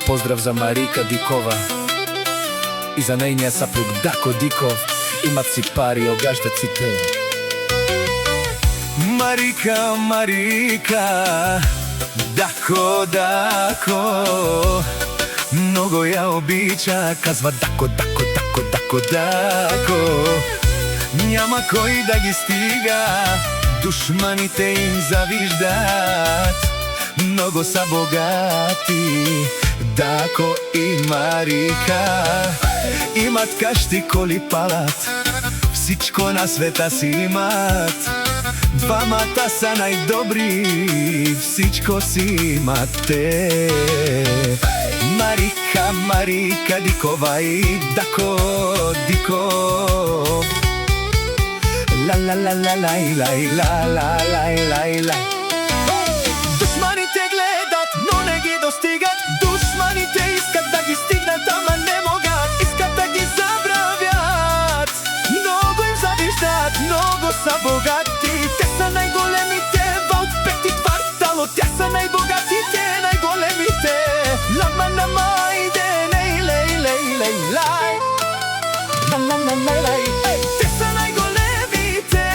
Pozdrav za Marika Dikova i za nejния съпруг Дако Диков. Имат си пари, огаждат си те. Марика, Марика, Дако, Дако, много я обича, казва Дако, Дако, Дако, Дако, Дако. Няма кой да ги стига, душманите им завиждат. Много са богати Дако и Марика. Имат къщи, коли, палат, всичко на света си имат. Двамата са най-добри, всичко си имат те. Марика, Марика Дикова и Дако Диков. Ла-ла-ла-ла-лай-лай-ла-ла-лай-лай. Душманите гледат, но не ги достигат. Душманите искат да ги стигнат, ама не могат. Искат да ги забравят. Много им завиждат, много са богати. Те са най-големите в Пети квартал. Тя са най-богатите, най-големите. Лама-лама иде, лей-лей-лей-лей-лай. Ла-ла-ла-лай-лай. Те са най-големите,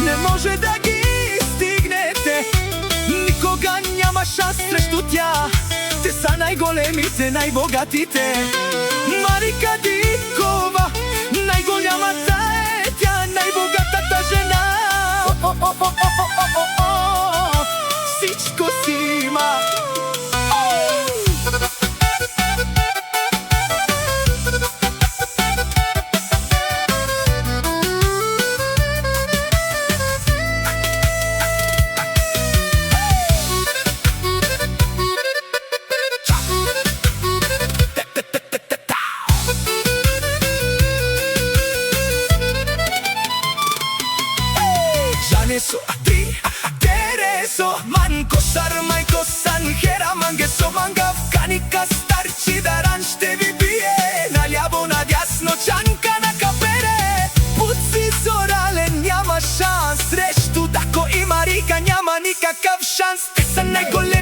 не може да ги стигнете. Никога няма шанс срещу тях. Те са най-големите, най-богатите. Марика Дикова, най-голямата е тя, най-богатата жена. Всичко си има. Janeso, Adri, Tereso, Manco, Sarmaico, Sanjera, Mangeso, Manga, Canica, Starci, Daran, ще ви бие. Наляво, надясно, чанка на капере. Пуци зорален, няма шанс. Срещу Дако и Марика няма никакъв шанс. Те са най-големи.